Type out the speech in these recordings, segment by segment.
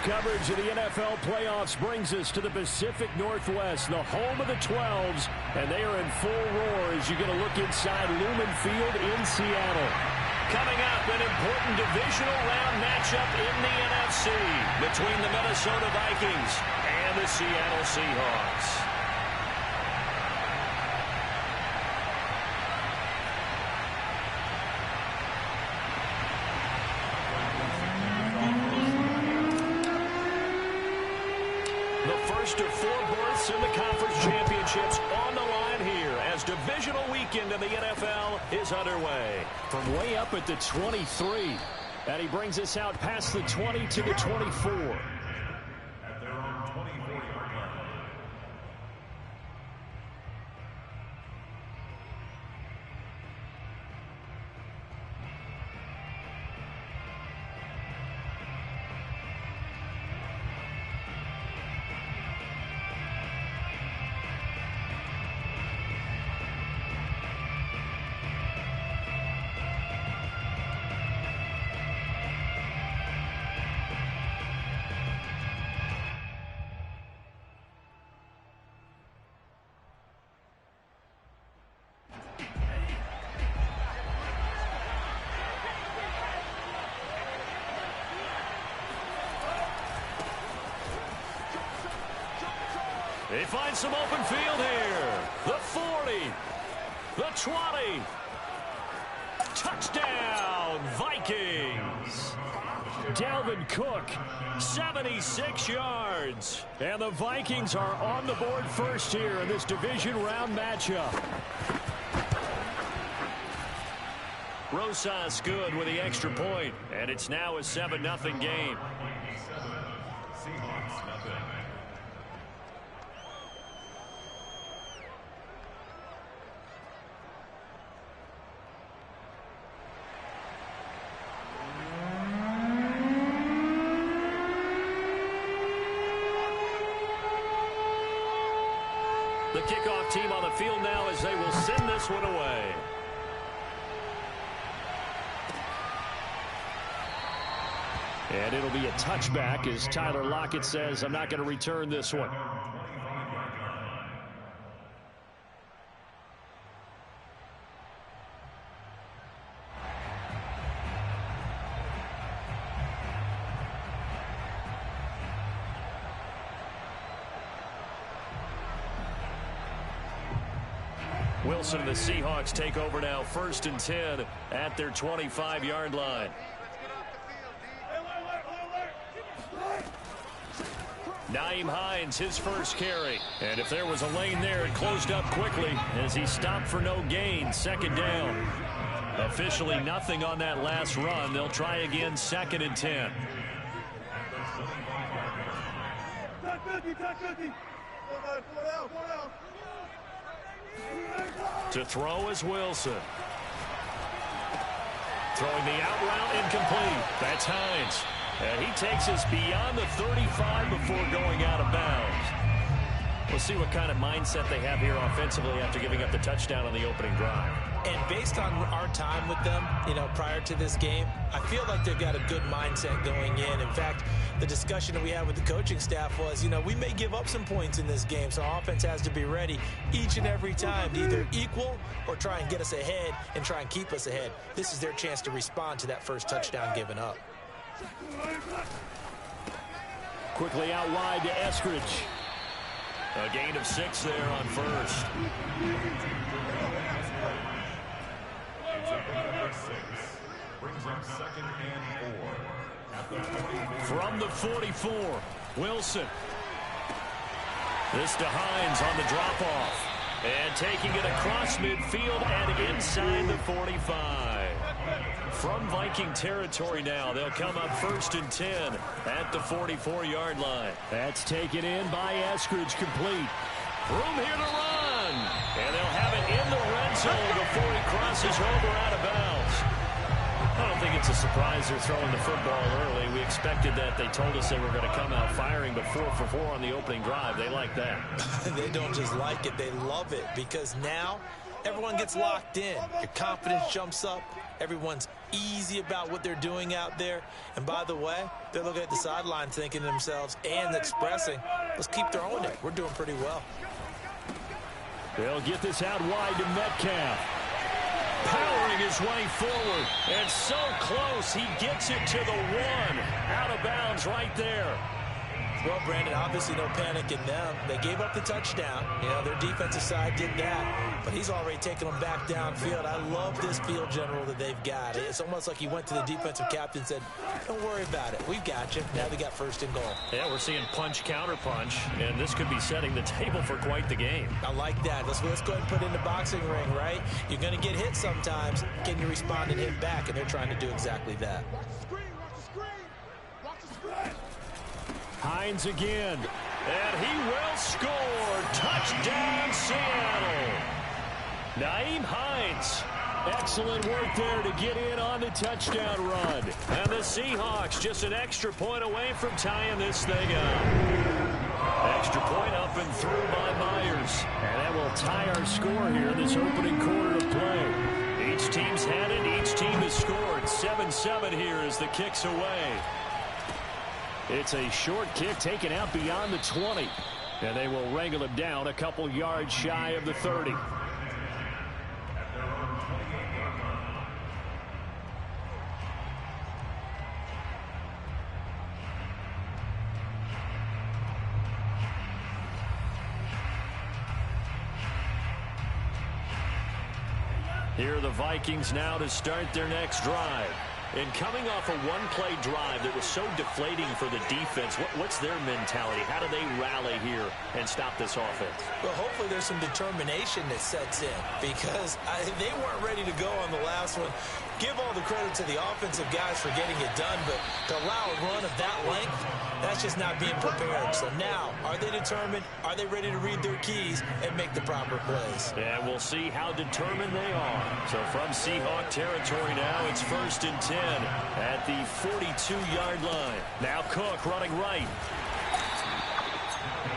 coverage of the NFL playoffs brings us to the Pacific Northwest, the home of the 12s, and they are in full roar as you get a look inside Lumen Field in Seattle. Coming up, an important divisional round matchup in the NFC between the Minnesota Vikings and the Seattle Seahawks. First of 4 berths in the conference championships on the line here as divisional weekend in the NFL is underway. From way up at the 23, and he brings us out past the 20 to the 24. At their own 24-yard line. They find some open field here. The 40. The 20. Touchdown, Vikings. Dalvin Cook, 76 yards. And the Vikings are on the board first here in this division round matchup. Rosas good with the extra point, and it's now a 7-0 game. The kickoff team on the field now as they will send this one away. And it'll be a touchback as Tyler Lockett says, I'm not going to return this one. Wilson and the Seahawks take over now, 1st and 10 at their 25-yard line. Nyheim Hines, his first carry. And if there was a lane there, it closed up quickly as he stopped for no gain. 2nd down. Officially nothing on that last run. They'll try again, 2nd and 10. To throw is Wilson. Throwing the out route incomplete. That's Hines. And he takes us beyond the 35 before going out of bounds. We'll see what kind of mindset they have here offensively after giving up the touchdown on the opening drive. And based on our time with them, prior to this game, I feel like they've got a good mindset going in. In fact, the discussion that we had with the coaching staff was, we may give up some points in this game, so our offense has to be ready each and every time to either equal or try and get us ahead and try and keep us ahead. This is their chance to respond to that first touchdown given up. Quickly out wide to Eskridge. A gain of 6 there on first. Brings up 2nd and 4. At the 44. From the 44, Wilson. This to Hines on the drop-off. And taking it across midfield and inside the 45. From Viking territory now, they'll come up 1st and 10 at the 44-yard line. That's taken in by Eskridge, complete. Room here to run. And they'll have it in the red zone before he crosses over out of bounds. I don't think it's a surprise they're throwing the football early. We expected that. They told us they were going to come out firing, but 4 for 4 on the opening drive. They like that. They don't just like it, they love it, because now everyone gets locked in. Your confidence jumps up. Everyone's easy about what they're doing out there. And by the way, they're looking at the sideline thinking to themselves and expressing, let's keep throwing it. We're doing pretty well. They'll get this out wide to Metcalf. Powering his way forward. And so close, he gets it to the one. Out of bounds right there. Well, Brandon, obviously no panic in them. They gave up the touchdown. You know, their defensive side did that. But he's already taken them back downfield. I love this field general that they've got. It's almost like he went to the defensive captain and said, don't worry about it. We've got you. Now they got first and goal. Yeah, we're seeing punch, counter punch, and this could be setting the table for quite the game. I like that. Let's go ahead and put it in the boxing ring, right? You're going to get hit sometimes. Can you respond and hit back? And they're trying to do exactly that. Hines again, and he will score. Touchdown, Seattle. Nyheim Hines. Excellent work there to get in on the touchdown run. And the Seahawks just an extra point away from tying this thing up. Extra point up and through by Myers. And that will tie our score here in this opening quarter of play. Each team's had it. Each team has scored. 7-7 here as the kick's away. It's a short kick taken out beyond the 20. And they will wrangle him down a couple yards shy of the 30. Here are the Vikings now to start their next drive. And coming off a one-play drive that was so deflating for the defense, what's their mentality? How do they rally here and stop this offense? Well, hopefully there's some determination that sets in because they weren't ready to go on the last one. Give all the credit to the offensive guys for getting it done, but to allow a run of that length, that's just not being prepared. So now, are they determined? Are they ready to read their keys and make the proper plays? And we'll see how determined they are. So from Seahawk territory now, it's 1st and 10 at the 42-yard line. Now Cook running right.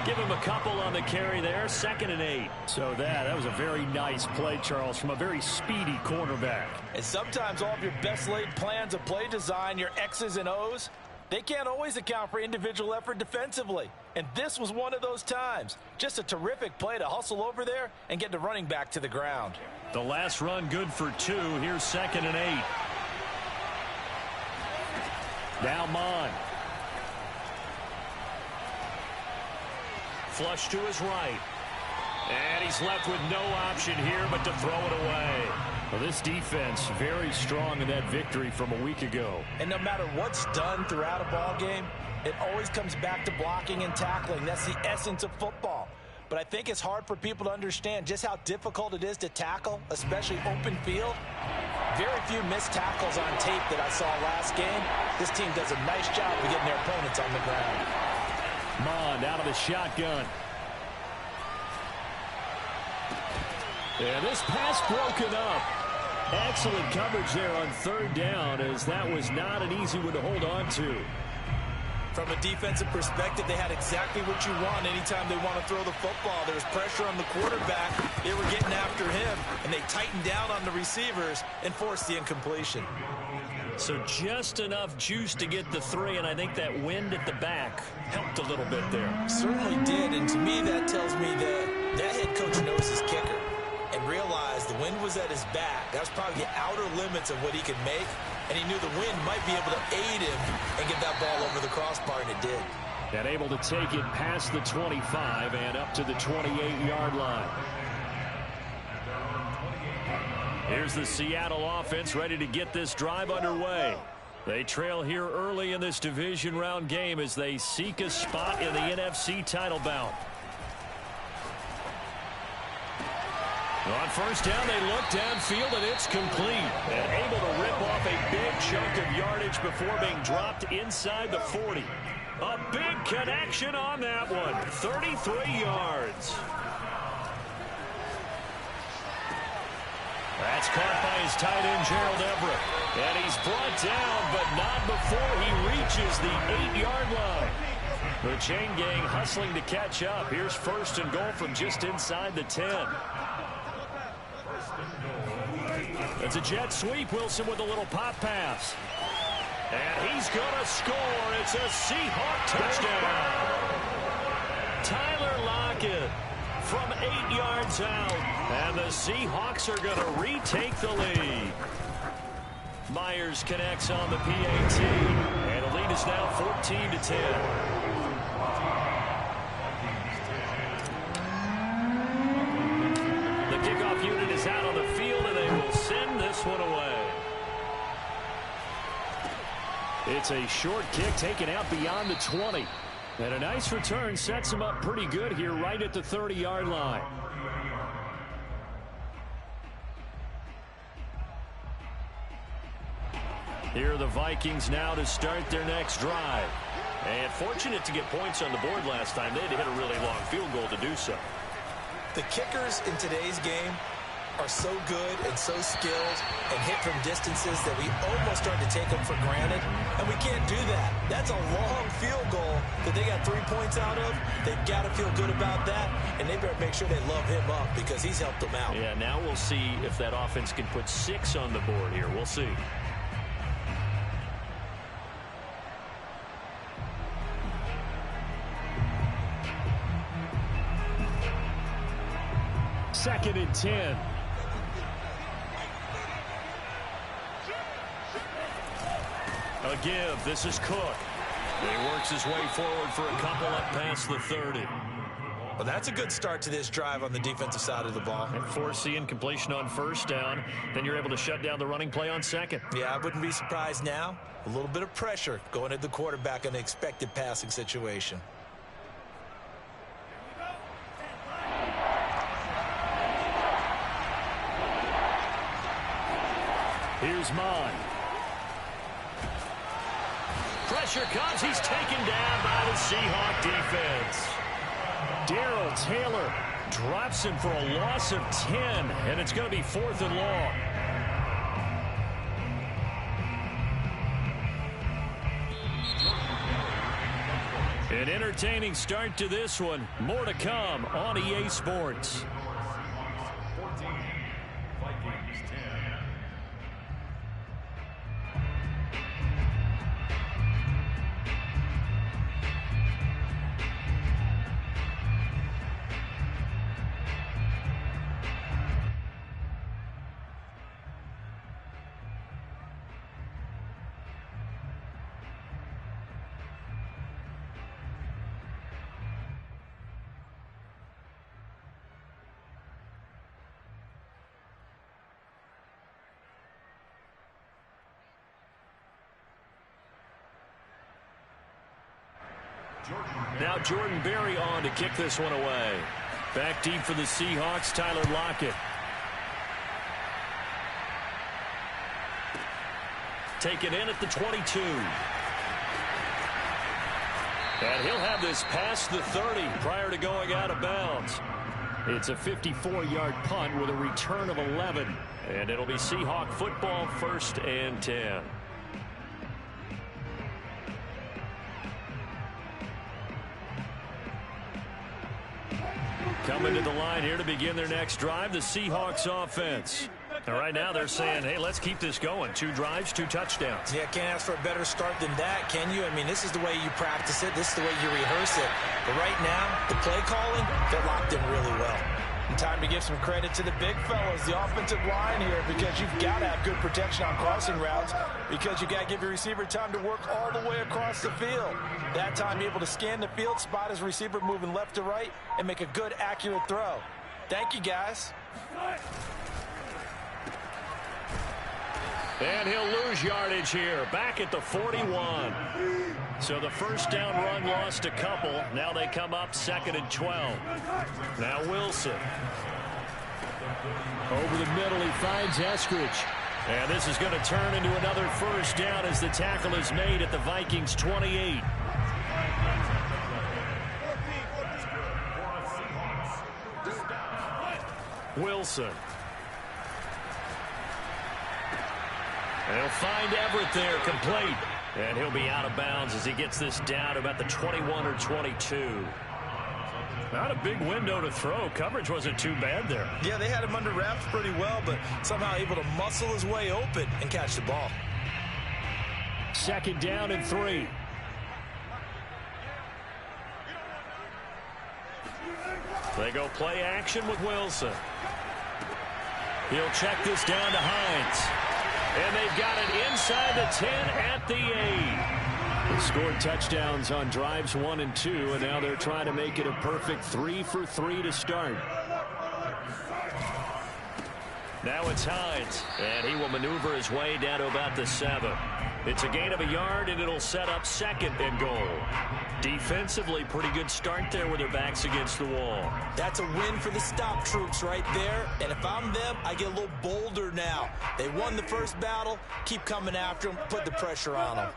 Give him a couple on the carry there. 2nd and 8. So that was a very nice play, Charles, from a very speedy cornerback. And sometimes all of your best laid plans of play design, your X's and O's, they can't always account for individual effort defensively. And this was one of those times. Just a terrific play to hustle over there and get the running back to the ground. The last run good for 2. Here's 2nd and 8. Now Mon. Flush to his right. And he's left with no option here but to throw it away. Well, this defense very strong in that victory from a week ago. And no matter what's done throughout a ball game, it always comes back to blocking and tackling. That's the essence of football. But I think it's hard for people to understand just how difficult it is to tackle, especially open field. Very few missed tackles on tape that I saw last game. This team does a nice job of getting their opponents on the ground. Mond out of the shotgun. And this pass broken up. Excellent coverage there on 3rd down, as that was not an easy one to hold on to. From a defensive perspective, they had exactly what you want anytime they want to throw the football. There was pressure on the quarterback. They were getting after him, and they tightened down on the receivers and forced the incompletion. So just enough juice to get the 3, and I think that wind at the back helped a little bit there. Certainly did, and to me that tells me that head coach knows his kicker and realized the wind was at his back. That was probably the outer limits of what he could make, and he knew the wind might be able to aid him and get that ball over the crossbar, and it did. And able to take it past the 25 and up to the 28-yard line. Here's the Seattle offense ready to get this drive underway. They trail here early in this division round game as they seek a spot in the NFC title bout. On 1st down, they look downfield, and it's complete. And able to rip off a big chunk of yardage before being dropped inside the 40. A big connection on that one. 33 yards. That's caught by his tight end, Gerald Everett. And he's brought down, but not before he reaches the 8-yard line. The chain gang hustling to catch up. Here's 1st and goal from just inside the 10. It's a jet sweep. Wilson with a little pop pass. And he's going to score. It's a Seahawk touchdown. Tyler Lockett from 8 yards out. And the Seahawks are going to retake the lead. Myers connects on the PAT. And the lead is now 14-10. Unit is out on the field, and they will send this one away. It's a short kick taken out beyond the 20. And a nice return sets him up pretty good here right at the 30-yard line. Here are the Vikings now to start their next drive. And fortunate to get points on the board last time. They had to hit a really long field goal to do so. The kickers in today's game are so good and so skilled and hit from distances that we almost start to take them for granted, and we can't do that. That's a long field goal that they got 3 points out of. They've got to feel good about that, and they better make sure they love him up because he's helped them out. Yeah, now we'll see if that offense can put 6 on the board here. We'll see. Second and 10. A give. This is Cook. He works his way forward for a couple up past the 30. Well, that's a good start to this drive on the defensive side of the ball. And force the incompletion on first down. Then you're able to shut down the running play on second. Yeah, I wouldn't be surprised now. A little bit of pressure going at the quarterback in an expected passing situation. Here's mine. Pressure comes. He's taken down by the Seahawk defense. Darrell Taylor drops him for a loss of 10, and it's going to be 4th and long. An entertaining start to this one. More to come on EA Sports. 14, Vikings 10. Now Jordan Berry on to kick this one away. Back deep for the Seahawks, Tyler Lockett. Taken in at the 22. And he'll have this past the 30 prior to going out of bounds. It's a 54-yard punt with a return of 11. And it'll be Seahawk football, 1st and 10. Coming to the line here to begin their next drive, the Seahawks offense. And right now they're saying, hey, let's keep this going. 2 drives, 2 touchdowns. Yeah, can't ask for a better start than that, can you? I mean, this is the way you practice it. This is the way you rehearse it. But right now, the play calling, they're locked in really well. And time to give some credit to the big fellas, the offensive line here, because you've got to have good protection on crossing routes because you got to give your receiver time to work all the way across the field. That time, be able to scan the field, spot his receiver moving left to right, and make a good, accurate throw. Thank you, guys. And he'll lose yardage here, back at the 41. So the first down run lost a couple. Now they come up 2nd and 12. Now Wilson. Over the middle, he finds Eskridge. And this is going to turn into another first down as the tackle is made at the Vikings 28. Wilson. And he'll find Everett there, complete. And he'll be out of bounds as he gets this down about the 21 or 22. Not a big window to throw. Coverage wasn't too bad there. Yeah, they had him under wraps pretty well, but somehow able to muscle his way open and catch the ball. 2nd down and 3. They go play action with Wilson. He'll check this down to Hines. And they've got it inside the 10 at the 8. They scored touchdowns on drives 1 and 2, and now they're trying to make it a perfect 3 for 3 to start. Now it's Hines, and he will maneuver his way down to about the 7. It's a gain of a yard, and it'll set up 2nd and goal. Defensively, pretty good start there with their backs against the wall. That's a win for the stop troops right there. And if I'm them, I get a little bolder now. They won the first battle. Keep coming after them. Put the pressure on them.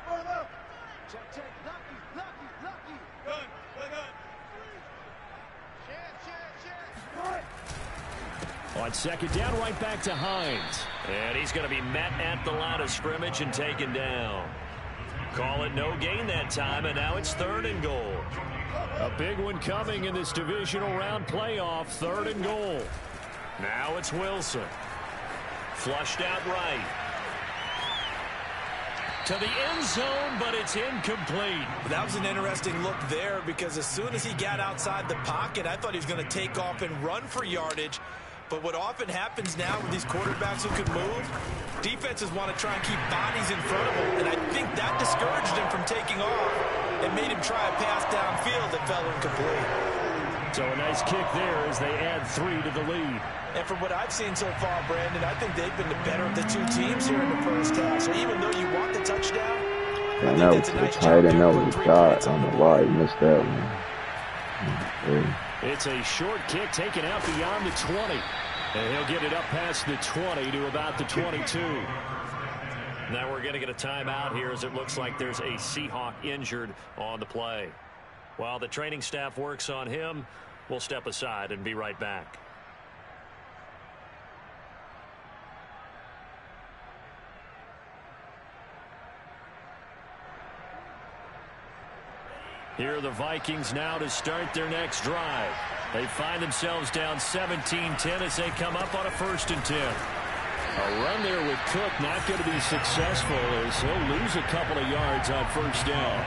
On 2nd down, right back to Hines. And he's going to be met at the line of scrimmage and taken down. Call it no gain that time, and now it's 3rd and goal. A big one coming in this divisional round playoff, 3rd and goal. Now it's Wilson. Flushed out right. To the end zone, but it's incomplete. That was an interesting look there because as soon as he got outside the pocket, I thought he was going to take off and run for yardage. But what often happens now with these quarterbacks who can move, defenses want to try and keep bodies in front of them. And I think that discouraged him from taking off and made him try a pass downfield that fell incomplete. So a nice kick there as they add 3 to the lead. And from what I've seen so far, Brandon, I think they've been the better of the two teams here in the first half. So even though you want the touchdown, I think that's a nice job. That was a shot. I don't know why he missed that one. It's a short kick taken out beyond the 20. And he'll get it up past the 20 to about the 22. Now we're going to get a timeout here as it looks like there's a Seahawk injured on the play. While the training staff works on him, we'll step aside and be right back. Here are the Vikings now to start their next drive. They find themselves down 17-10 as they come up on a 1st and 10. A run there with Cook not going to be successful as he'll lose a couple of yards on 1st down.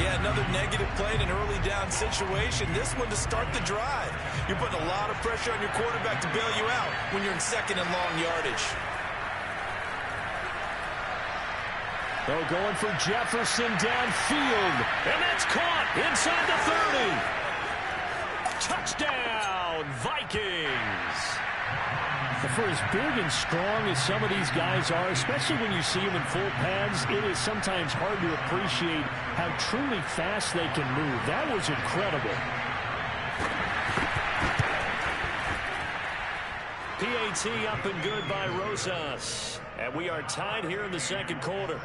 Yeah, another negative play in an early down situation. This one to start the drive. You're putting a lot of pressure on your quarterback to bail you out when you're in 2nd and long yardage. They're going for Jefferson downfield. And that's caught inside the 30. Touchdown, Vikings. For as big and strong as some of these guys are, especially when you see them in full pads, it is sometimes hard to appreciate how truly fast they can move. That was incredible. PAT up and good by Rosas. And we are tied here in the 2nd quarter.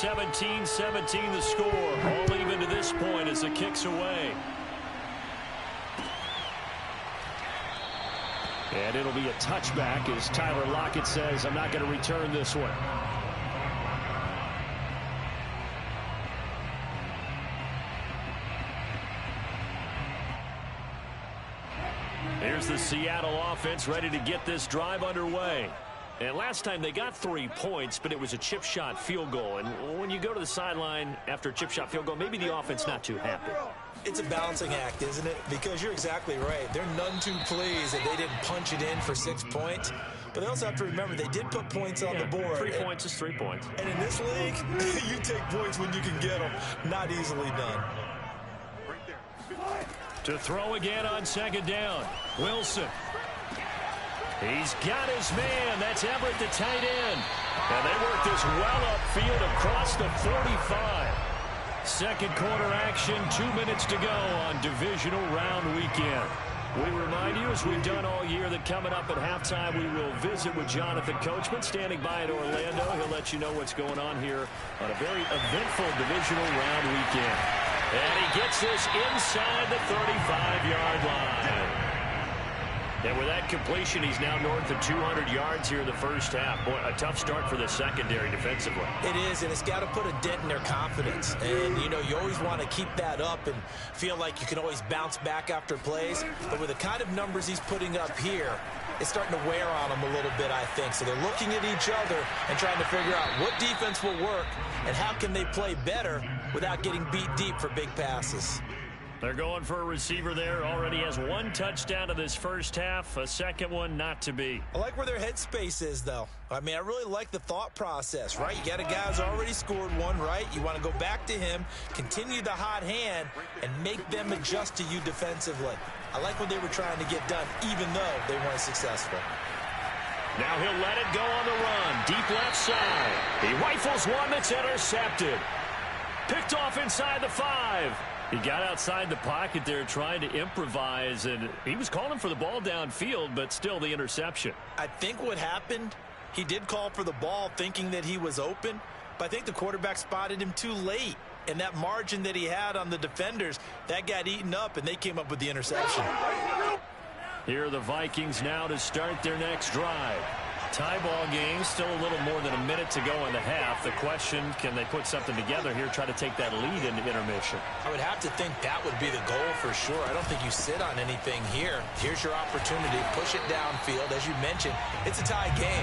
(17-17) the score. All even to this point as the kick's away. And it'll be a touchback as Tyler Lockett says, I'm not going to return this one. Here's the Seattle offense ready to get this drive underway. And last time they got 3 points, but it was a chip shot field goal. And when you go to the sideline after a chip shot field goal, maybe the offense not too happy. It's a balancing act, isn't it? Because you're exactly right. They're none too pleased that they didn't punch it in for 6 points. But they also have to remember they did put points on the board. 3 points is 3 points. And in this league, you take points when you can get them. Not easily done. To throw again on 2nd down. Wilson. He's got his man. That's Everett, the tight end. And they work this well upfield across the 45. Second quarter action, 2 minutes to go on divisional round weekend. We remind you, as we've done all year, that coming up at halftime, we will visit with Jonathan Coachman standing by in Orlando. He'll let you know what's going on here on a very eventful divisional round weekend. And he gets this inside the 35-yard line. And with that completion, he's now north of 200 yards here in the first half. Boy, a tough start for the secondary defensively. It is, and it's got to put a dent in their confidence. And, you know, you always want to keep that up and feel like you can always bounce back after plays. But with the kind of numbers he's putting up here, it's starting to wear on them a little bit, I think. So they're looking at each other and trying to figure out what defense will work and how can they play better without getting beat deep for big passes. They're going for a receiver there. Already has one touchdown in this first half. A second one not to be. I like where their headspace is, though. I mean, I really like the thought process, right? You got a guy who's already scored one, right? You want to go back to him, continue the hot hand, and make them adjust to you defensively. I like what they were trying to get done, even though they weren't successful. Now he'll let it go on the run. Deep left side. He rifles one that's intercepted. Picked off inside the 5. He got outside the pocket there trying to improvise, and he was calling for the ball downfield, but still the interception. I think what happened, he did call for the ball thinking that he was open, but I think the quarterback spotted him too late. And that margin that he had on the defenders, that got eaten up, and they came up with the interception. Here are the Vikings now to start their next drive. Tie ball game, still a little more than a minute to go in the half. The question, can they put something together here, try to take that lead into intermission? I would have to think that would be the goal for sure. I don't think you sit on anything here. Here's your opportunity. Push it downfield. As you mentioned, it's a tie game.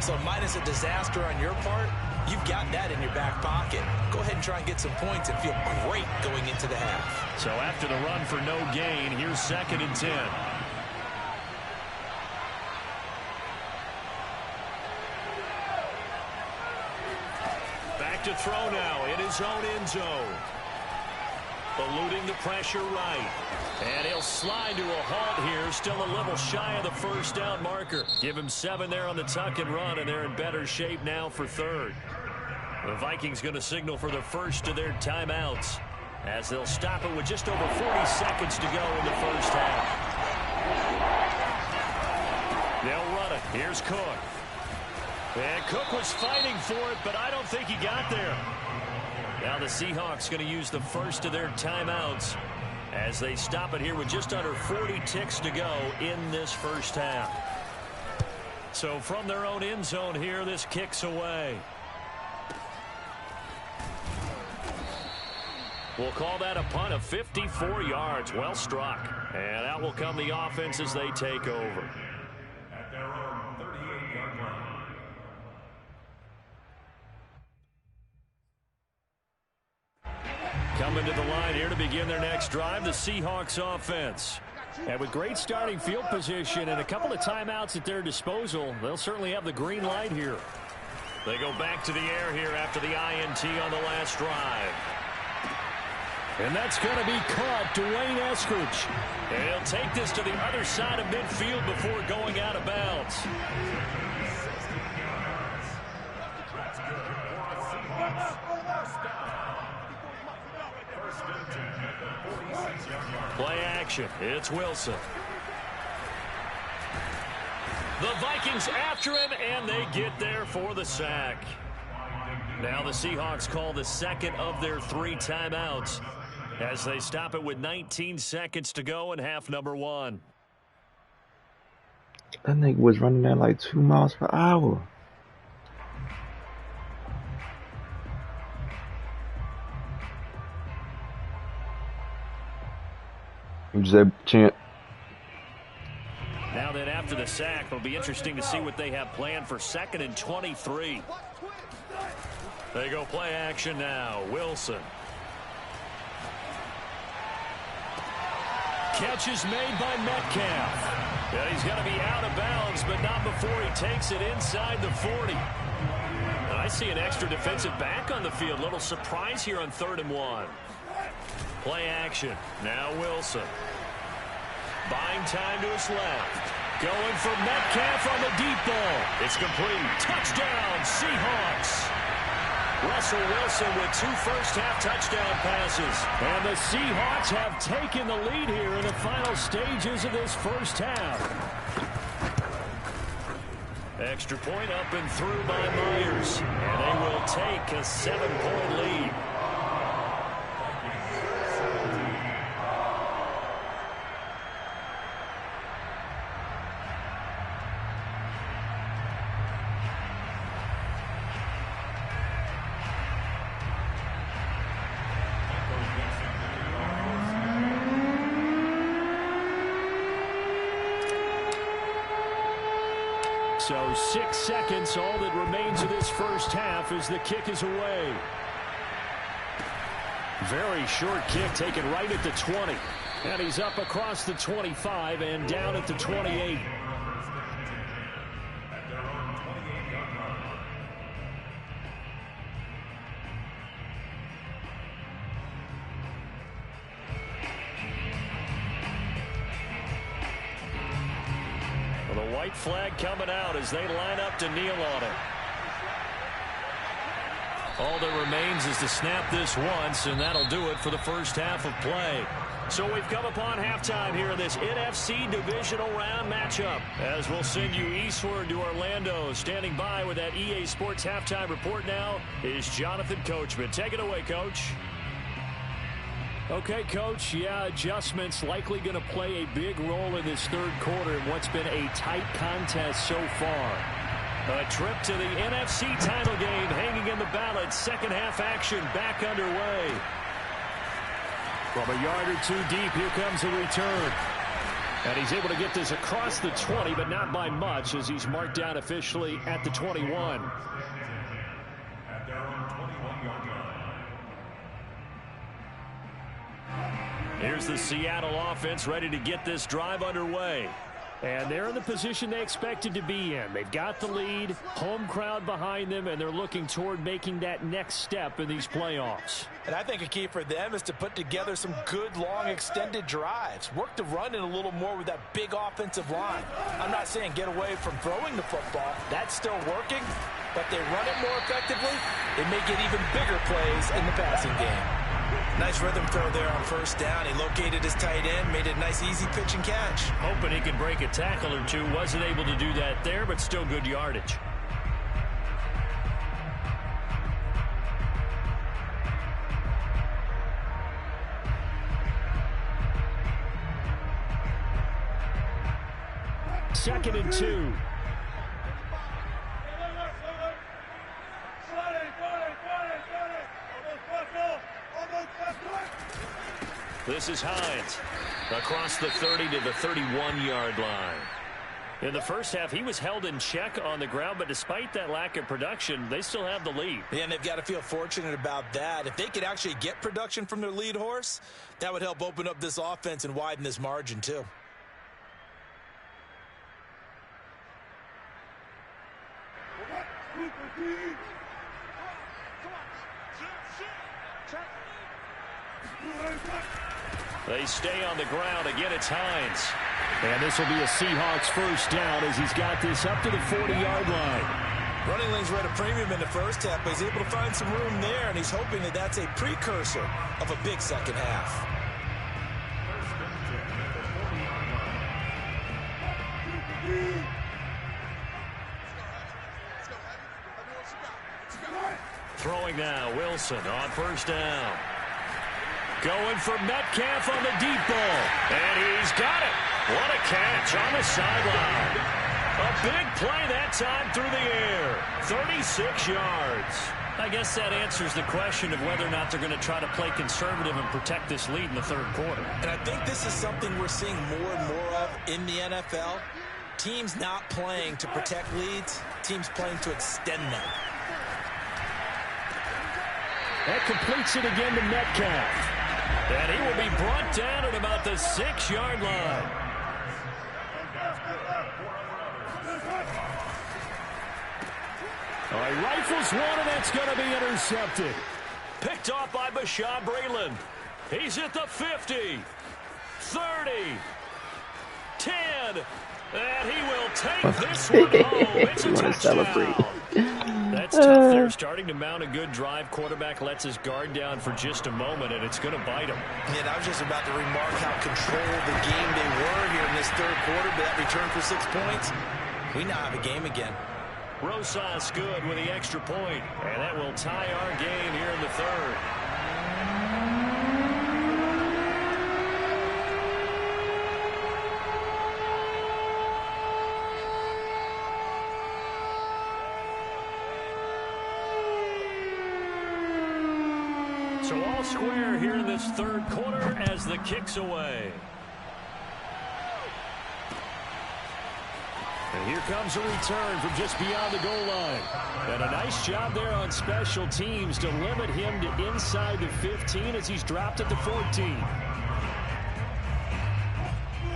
So minus a disaster on your part, you've got that in your back pocket. Go ahead and try and get some points and feel great going into the half. So after the run for no gain, here's 2nd and 10. To throw now in his own end zone. Eluding the pressure right. And he'll slide to a halt here. Still a little shy of the first down marker. Give him 7 there on the tuck and run, and they're in better shape now for 3rd. The Vikings going to signal for the first of their timeouts as they'll stop it with just over 40 seconds to go in the first half. They'll run it. Here's Cook. And Cook was fighting for it, but I don't think he got there. Now the Seahawks going to use the first of their timeouts as they stop it here with just under 40 ticks to go in this first half. So from their own end zone here, this kicks away. We'll call that a punt of 54 yards. Well struck. And out will come the offense as they take over. At their own 38-yard line. Coming to the line here to begin their next drive, the Seahawks offense. And with great starting field position and a couple of timeouts at their disposal, they'll certainly have the green light here. They go back to the air here after the INT on the last drive. And that's going to be caught, Dwayne Eskridge. And he'll take this to the other side of midfield before going out of bounds. Play action. It's Wilson. The Vikings after him, and they get there for the sack. Now the Seahawks call the second of their 3 timeouts as they stop it with 19 seconds to go in half number 1. That nigga was running at like 2 miles per hour. Champ. Now then, after the sack, it'll be interesting to see what they have planned for 2nd and 23. They go play action now. Wilson. Catch is made by Metcalf. Yeah, he's got to be out of bounds, but not before he takes it inside the 40. And I see an extra defensive back on the field. Little surprise here on 3rd and 1. Play action. Now Wilson. Buying time to his left. Going for Metcalf on the deep ball. It's complete. Touchdown, Seahawks. Russell Wilson with 2 first-half touchdown passes. And the Seahawks have taken the lead here in the final stages of this first half. Extra point up and through by Myers. And they will take a 7-point lead. So 6 seconds, all that remains of this first half as the kick is away. Very short kick taken right at the 20. And he's up across the 25 and down at the 28. White flag coming out as they line up to kneel on it. All that remains is to snap this once, and that'll do it for the first half of play. So we've come upon halftime here in this NFC divisional round matchup. As we'll send you eastward to Orlando. Standing by with that EA Sports halftime report now is Jonathan Coachman. Take it away, Coach. Okay, Coach, adjustments likely going to play a big role in this third quarter in what's been a tight contest so far. A trip to the NFC title game hanging in the balance. Second half action back underway. From a yard or 2 deep, here comes a return. And he's able to get this across the 20, but not by much as he's marked down officially at the 21. Here's the Seattle offense ready to get this drive underway. And they're in the position they expected to be in. They've got the lead, home crowd behind them, and they're looking toward making that next step in these playoffs. And I think a key for them is to put together some good, long, extended drives. Work the run in a little more with that big offensive line. I'm not saying get away from throwing the football. That's still working. But they run it more effectively, they may get even bigger plays in the passing game. Nice rhythm throw there on first down. He located his tight end, made it a nice, easy pitch and catch. Hoping he could break a tackle or two. Wasn't able to do that there, but still good yardage. Second and 2. This is Hines across the 30 to the 31-yard line. In the first half, he was held in check on the ground, but despite that lack of production, they still have the lead. Yeah, and they've got to feel fortunate about that. If they could actually get production from their lead horse, that would help open up this offense and widen this margin too. They stay on the ground. Again, it's Hines. And this will be a Seahawks first down as he's got this up to the 40-yard line. Running lanes were at a premium in the first half, but he's able to find some room there, and he's hoping that that's a precursor of a big second half. Throwing now, Wilson on first down. Going for Metcalf on the deep ball. And he's got it. What a catch on the sideline. A big play that time through the air. 36 yards. I guess that answers the question of whether or not they're going to try to play conservative and protect this lead in the third quarter. And I think this is something we're seeing more and more of in the NFL. Teams not playing to protect leads. Teams playing to extend them. That completes it again to Metcalf. And he will be brought down at about the 6-yard line. All right, rifles one, and that's going to be intercepted. Picked off by Bashaud Breeland. He's at the 50, 30, 10, and he will take this one home. It's a touchdown. That's It's tough. They're starting to mount a good drive. Quarterback lets his guard down for just a moment, and it's going to bite him. And I was just about to remark how controlled the game they were here in this third quarter, but that return for 6 points, we now have a game again. Rosas good with the extra point, and that will tie our game here in the third. So all square here in this third quarter as the kick's away. And here comes a return from just beyond the goal line. And a nice job there on special teams to limit him to inside the 15 as he's dropped at the 14.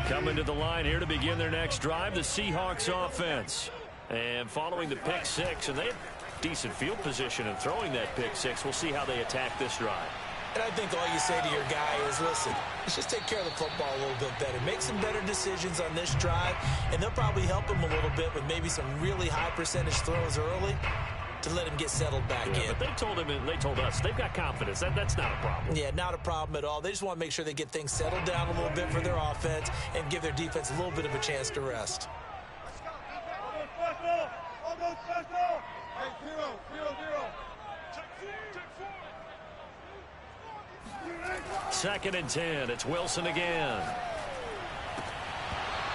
Coming to the line here to begin their next drive, the Seahawks offense. And following the pick six, and they have decent field position in throwing that pick six. We'll see how they attack this drive. And I think all you say to your guy is, listen, let's just take care of the football a little bit better. Make some better decisions on this drive, and they'll probably help him a little bit with maybe some really high percentage throws early to let him get settled back in. But they told him, and they told us, they've got confidence. That's not a problem. Yeah, not a problem at all. They just want to make sure they get things settled down a little bit for their offense and give their defense a little bit of a chance to rest. Second and 10. It's Wilson again.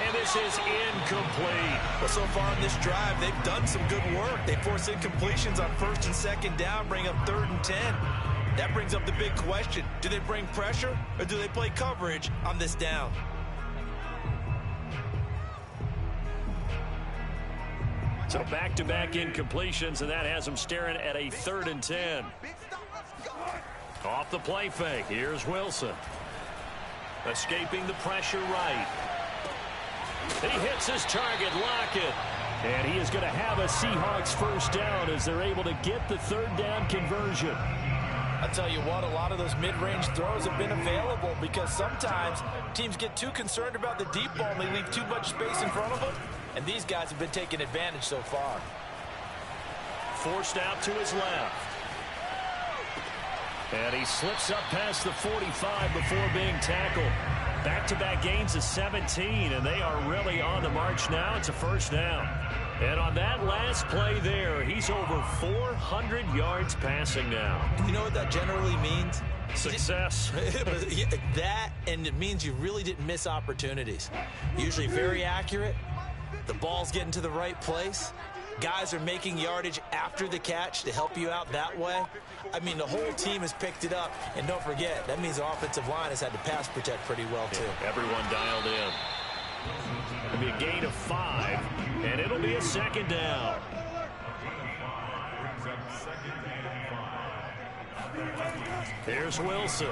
And this is incomplete. Well, so far in this drive, they've done some good work. They force incompletions on first and second down, bring up 3rd and 10. That brings up the big question. Do they bring pressure or do they play coverage on this down? So back-to-back incompletions, and that has them staring at a 3rd and 10. Off the play fake. Here's Wilson. Escaping the pressure right. He hits his target, Lockett. And he is going to have a Seahawks first down as they're able to get the 3rd down conversion. I'll tell you what, a lot of those mid-range throws have been available because sometimes teams get too concerned about the deep ball and they leave too much space in front of them. And these guys have been taking advantage so far. Forced out to his left. And he slips up past the 45 before being tackled. Back-to-back gains of 17, and they are really on the march now. It's a first down. And on that last play there, he's over 400 yards passing now. You know what that generally means? Success. That, and it means you really didn't miss opportunities. Usually very accurate. The ball's getting to the right place. Guys are making yardage after the catch to help you out that way. I mean, the whole team has picked it up. And don't forget, that means the offensive line has had to pass protect pretty well, too. Yeah, everyone dialed in. It'll be a gain of 5, and it'll be a second down. Here's Wilson.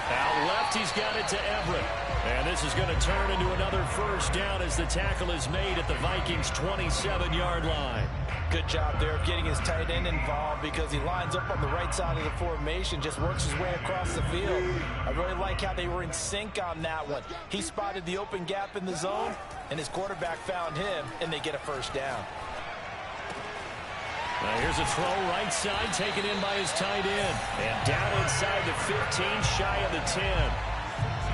Out left, he's got it to Everett. And this is going to turn into another first down as the tackle is made at the Vikings' 27-yard line. Good job there of getting his tight end involved because he lines up on the right side of the formation, just works his way across the field. I really like how they were in sync on that one. He spotted the open gap in the zone, and his quarterback found him, and they get a first down. Now here's a throw right side taken in by his tight end. And down inside the 15, shy of the 10.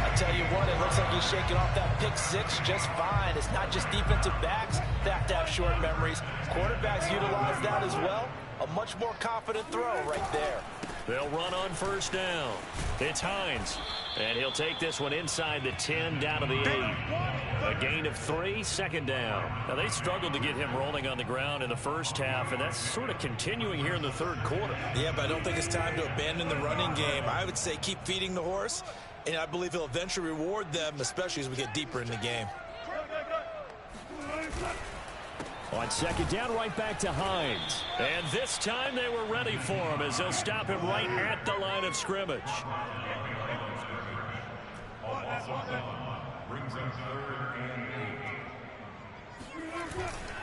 I tell you what, it looks like he's shaking off that pick six just fine. It's not just defensive backs that have to have short memories. Quarterbacks utilize that as well. A much more confident throw right there. They'll run on first down. It's Hines. And he'll take this one inside the 10, down to the 8. A gain of 3, second down. Now, they struggled to get him rolling on the ground in the first half, and that's sort of continuing here in the third quarter. Yeah, but I don't think it's time to abandon the running game. I would say keep feeding the horse, and I believe he'll eventually reward them, especially as we get deeper in the game. On second down, right back to Hines. And this time they were ready for him as they'll stop him right at the line of scrimmage.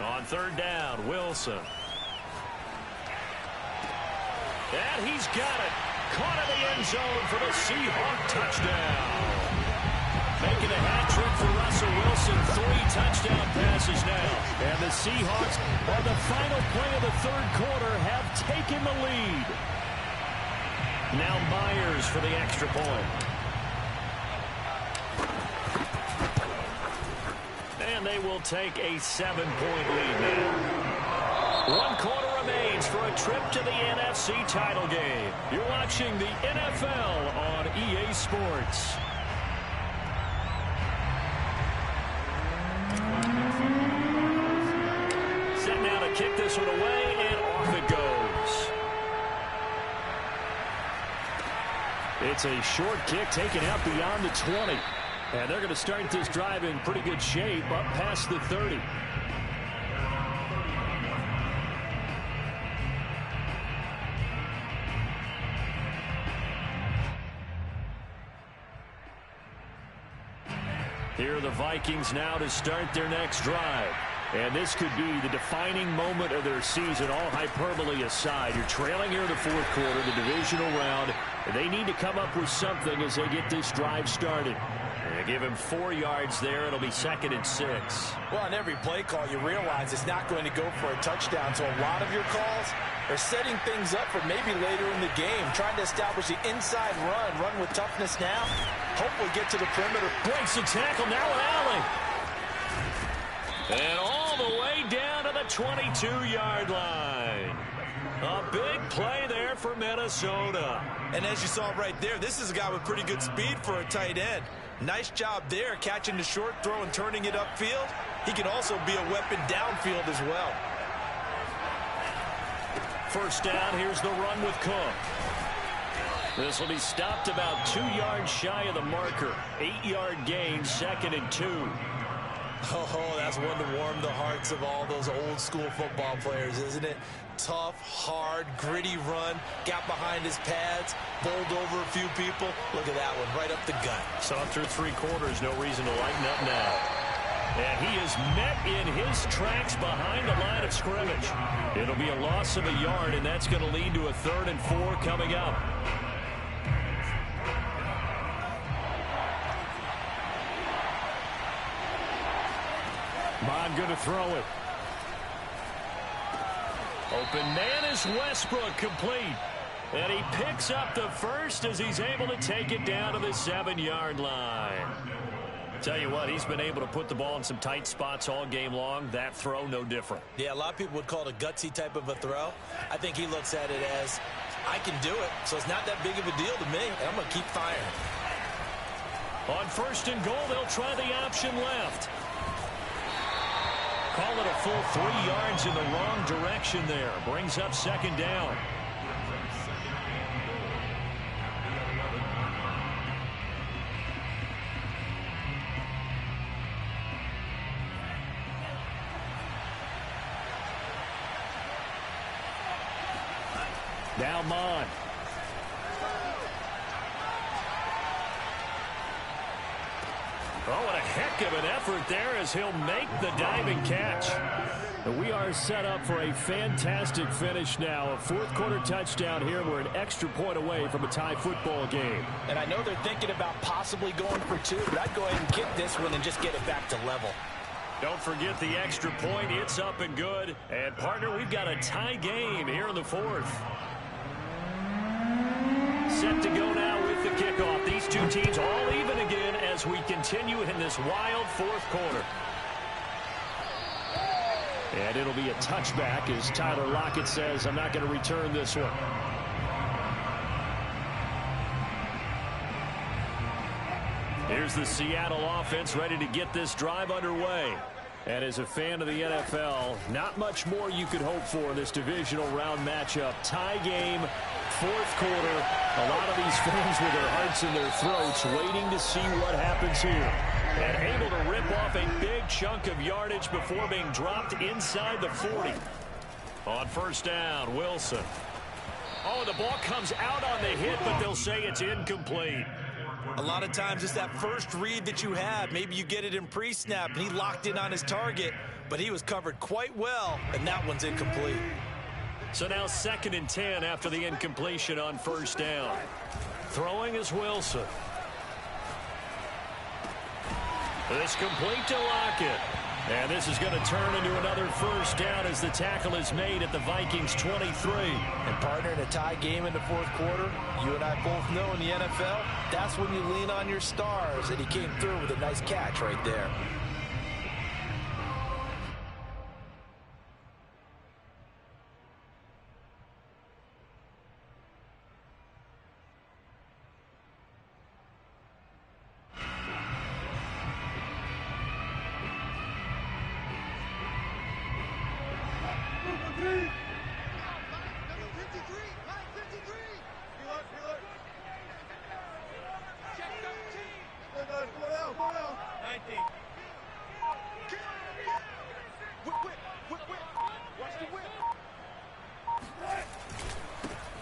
On third down, Wilson. And he's got it. Caught in the end zone for the Seahawk touchdown. Making a hat trick for Russell Wilson. Wilson, 3 touchdown passes now. And the Seahawks, on the final play of the third quarter, have taken the lead. Now Myers for the extra point. And they will take a 7-point lead now. 1 quarter remains for a trip to the NFC title game. You're watching the NFL on EA Sports. Set now to kick this one away, and off it goes. It's a short kick taken out beyond the 20. And they're going to start this drive in pretty good shape up past the 30. Here are the Vikings now to start their next drive. And this could be the defining moment of their season, all hyperbole aside. You're trailing here in the fourth quarter, the divisional round. They need to come up with something as they get this drive started. They give him 4 yards there. It'll be 2nd and 6. Well, on every play call, you realize it's not going to go for a touchdown. So a lot of your calls are setting things up for maybe later in the game, trying to establish the inside run with toughness now. Hopefully get to the perimeter. Breaks the tackle, now an alley. And all the way down to the 22-yard line. A big play there for Minnesota. And as you saw right there, this is a guy with pretty good speed for a tight end. Nice job there, catching the short throw and turning it upfield. He can also be a weapon downfield as well. First down, here's the run with Cook. This will be stopped about 2 yards shy of the marker. 8-yard gain, 2nd and 2. Oh, that's one to warm the hearts of all those old school football players, isn't it? Tough, hard, gritty run, got behind his pads, bowled over a few people. Look at that one, right up the gut. So through 3 quarters, no reason to lighten up now. And he is met in his tracks behind the line of scrimmage. It'll be a loss of a yard, and that's going to lead to a 3rd and 4 coming up. Bond going to throw it. Open man is Westbrook, complete. And he picks up the first as he's able to take it down to the 7-yard line. Tell you what, he's been able to put the ball in some tight spots all game long. That throw, no different. Yeah, a lot of people would call it a gutsy type of a throw. I think he looks at it as, I can do it, so it's not that big of a deal to me, and I'm going to keep firing. On 1st and goal, they'll try the option left. Call it a full 3 yards in the wrong direction there. Brings up 2nd down. Now Mond. Oh, what a heck of an effort there as he'll make the diving catch. We are set up for a fantastic finish now. A 4th quarter touchdown here. We're an extra point away from a tie football game. And I know they're thinking about possibly going for 2, but I'd go ahead and kick this one and just get it back to level. Don't forget the extra point. It's up and good. And, partner, we've got a tie game here in the 4th. Set to go now with the kickoff. These 2 teams all even again as we continue in this wild 4th quarter. And it'll be a touchback as Tyler Lockett says, I'm not going to return this one. Here's the Seattle offense ready to get this drive underway. And as a fan of the NFL, not much more you could hope for in this divisional round matchup. Tie game, 4th quarter. A lot of these fans with their hearts in their throats waiting to see what happens here. And able to rip off a big chunk of yardage before being dropped inside the 40. On 1st down, Wilson. Oh, the ball comes out on the hit, but they'll say it's incomplete. A lot of times it's that first read that you have. Maybe you get it in pre-snap, and he locked in on his target, but he was covered quite well, and that one's incomplete. So now 2nd and 10 after the incompletion on 1st down. Throwing is Wilson. It's complete to Lockett. And this is going to turn into another first down as the tackle is made at the Vikings 23. And partner, in a tie game in the fourth quarter, you and I both know in the NFL, that's when you lean on your stars. And he came through with a nice catch right there.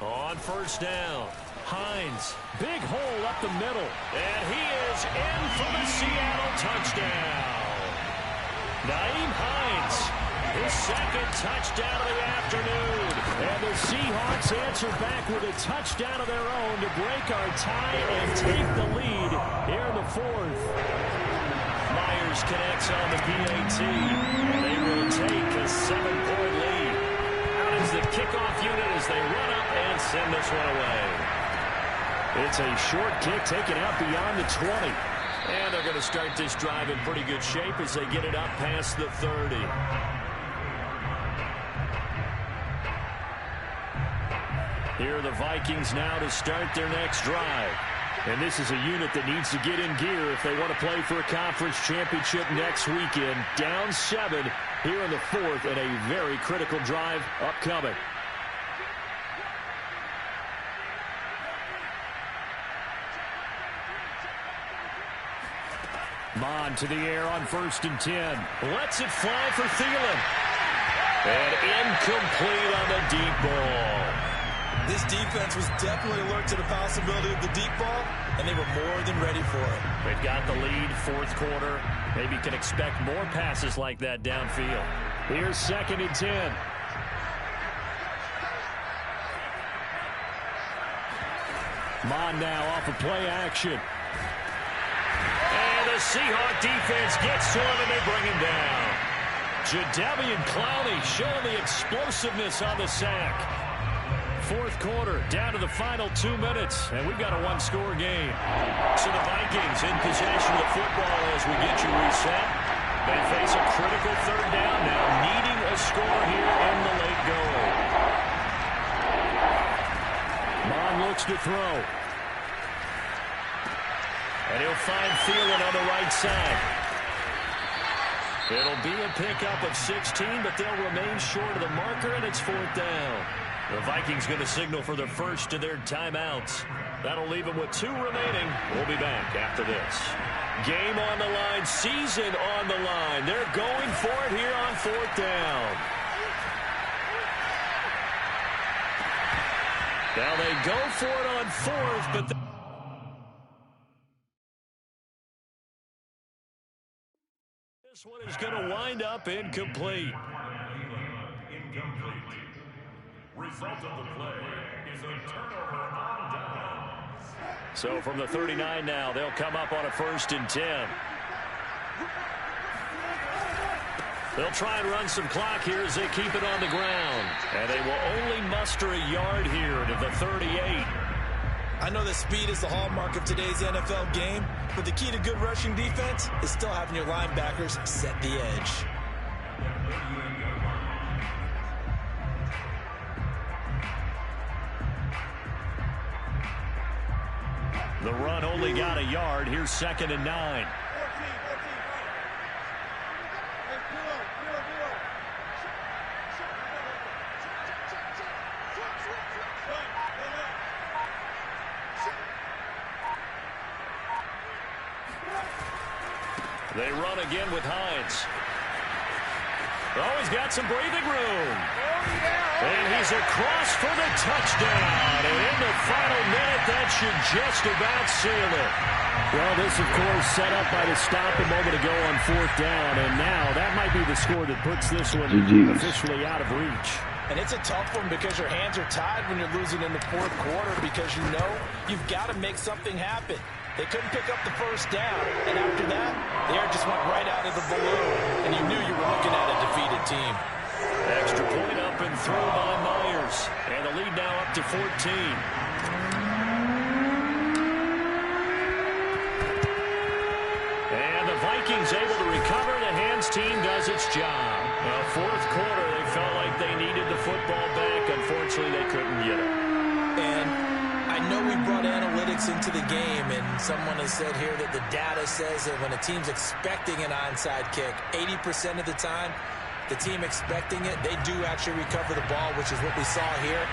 On first down, Hines, big hole up the middle, and he is in for the Seattle touchdown. Nyheim Hines, his second touchdown of the afternoon, and the Seahawks answer back with a touchdown of their own to break our tie and take the lead here in the fourth. Myers connects on the PAT, and they will take a 7-point lead. Out is the kickoff unit as they run up and send this one away. It's a short kick taken out beyond the 20. And they're going to start this drive in pretty good shape as they get it up past the 30. Here are the Vikings now to start their next drive. And this is a unit that needs to get in gear if they want to play for a conference championship next weekend. Down 7 here in the fourth, and a very critical drive upcoming. Mon to the air on 1st and 10. Lets it fly for Thielen. And incomplete on the deep ball. This defense was definitely alert to the possibility of the deep ball, and they were more than ready for it. They've got the lead, fourth quarter. Maybe can expect more passes like that downfield. Here's 2nd and 10. Mon now off of play action. And the Seahawk defense gets to him, and they bring him down. Jadeveon Clowney showing the explosiveness on the sack. Fourth quarter, down to the final 2 minutes, and we've got a one-score game. So the Vikings in possession of the football as we get you reset. They face a critical third down now, needing a score here in the late going. Mon looks to throw. And he'll find Thielen on the right side. It'll be a pickup of 16, but they'll remain short of the marker, and it's 4th down. The Vikings going to signal for their first of their timeouts. That'll leave them with 2 remaining. We'll be back after this. Game on the line, season on the line. They're going for it here on 4th down. Now they go for it on 4th, but this one is going to wind up incomplete. Incomplete. Result of the play is a turnover on downs. So from the 39 now, they'll come up on a 1st and 10. They'll try and run some clock here as they keep it on the ground. And they will only muster a yard here to the 38. I know that speed is the hallmark of today's NFL game, but the key to good rushing defense is still having your linebackers set the edge. The run only got a yard. Here's 2nd and 9. They run again with Hines. Oh, he's got some breathing room. And he's across for the touchdown. And in the final minute, that should just about seal it. Well, this, of course, set up by the stop a moment ago on 4th down. And now that might be the score that puts this one officially out of reach. And it's a tough one because your hands are tied when you're losing in the fourth quarter because you know you've got to make something happen. They couldn't pick up the first down, and after that, the air just went right out of the balloon, and you knew you were looking at a defeated team. Extra point up and through by Myers, and the lead now up to 14. Vikings able to recover. The hands team does its job. Fourth quarter, they felt like they needed the football back. Unfortunately, they couldn't get it. And I know we brought analytics into the game, and someone has said here that the data says that when a team's expecting an onside kick, 80% of the time, the team expecting it, they do actually recover the ball, which is what we saw here.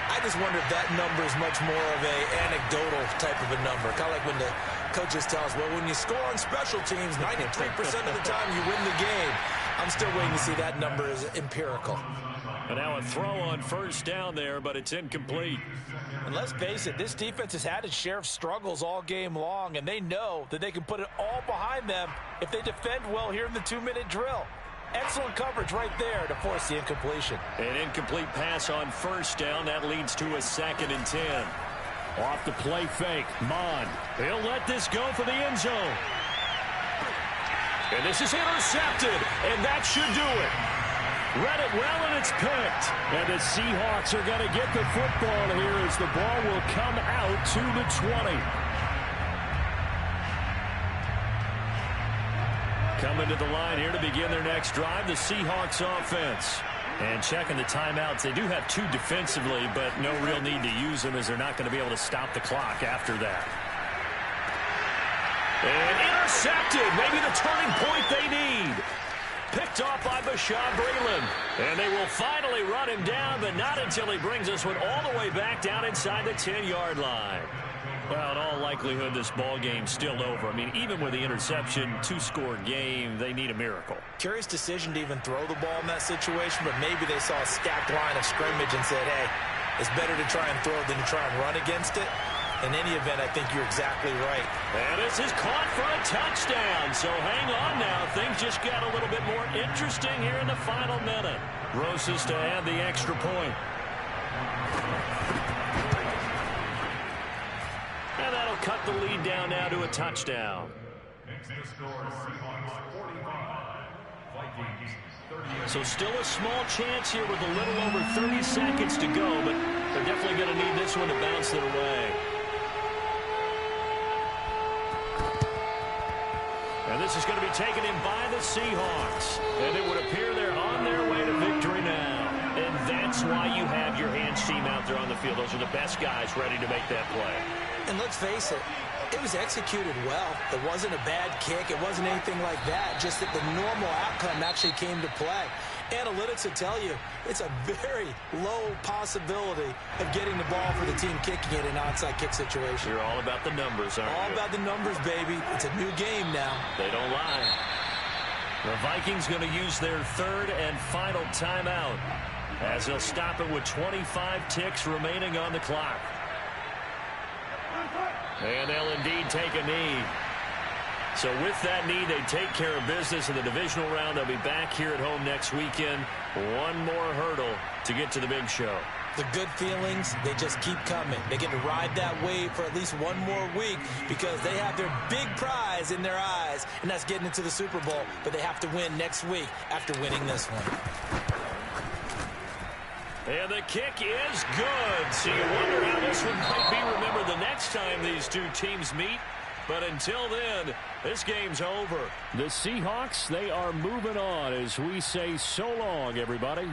I just wonder if that number is much more of a anecdotal type of a number. Kind of like when the coaches tell us, well, when you score on special teams, 93% of the time you win the game. I'm still waiting to see that number is empirical. And now a throw on first down there, but it's incomplete. And let's face it, this defense has had its share of struggles all game long, and they know that they can put it all behind them if they defend well here in the 2-minute drill. Excellent coverage right there to force the incompletion. An incomplete pass on first down. That leads to a 2nd and 10. Off the play fake. Mond. He'll let this go for the end zone. And this is intercepted. And that should do it. Read it well, and it's picked. And the Seahawks are going to get the football here as the ball will come out to the 20. Coming to the line here to begin their next drive, the Seahawks offense. And checking the timeouts, they do have 2 defensively, but no real need to use them as they're not going to be able to stop the clock after that. And intercepted, maybe the turning point they need. Picked off by Bashaud Breeland. And they will finally run him down, but not until he brings this one all the way back down inside the 10-yard line. Well, in all likelihood, this ball game's still over. I mean, even with the interception, 2-score game, they need a miracle. Curious decision to even throw the ball in that situation, but maybe they saw a stacked line of scrimmage and said, hey, it's better to try and throw than to try and run against it. In any event, I think you're exactly right. And this is caught for a touchdown. So hang on now. Things just got a little bit more interesting here in the final minute. Rosas to add the extra point. And that'll cut the lead down now to a touchdown. So still a small chance here with a little over 30 seconds to go, but they're definitely going to need this one to bounce it away. And this is going to be taken in by the Seahawks. And it would appear they're on their way to victory now. And that's why you have your hands team out there on the field. Those are the best guys ready to make that play. And let's face it, it was executed well. It wasn't a bad kick. It wasn't anything like that. Just that the normal outcome actually came to play. Analytics will tell you it's a very low possibility of getting the ball for the team kicking it in an onside kick situation. You're all about the numbers, aren't you? All about the numbers, baby. It's a new game now. They don't lie. The Vikings going to use their 3rd and final timeout as they'll stop it with 25 ticks remaining on the clock. And they'll indeed take a knee. So with that knee, they take care of business in the divisional round. They'll be back here at home next weekend. One more hurdle to get to the big show. The good feelings, they just keep coming. They get to ride that wave for at least one more week because they have their big prize in their eyes, and that's getting into the Super Bowl. But they have to win next week after winning this one. And the kick is good. So you wonder how this one might be remembered the next time these two teams meet. But until then, this game's over. The Seahawks, they are moving on as we say so long, everybody.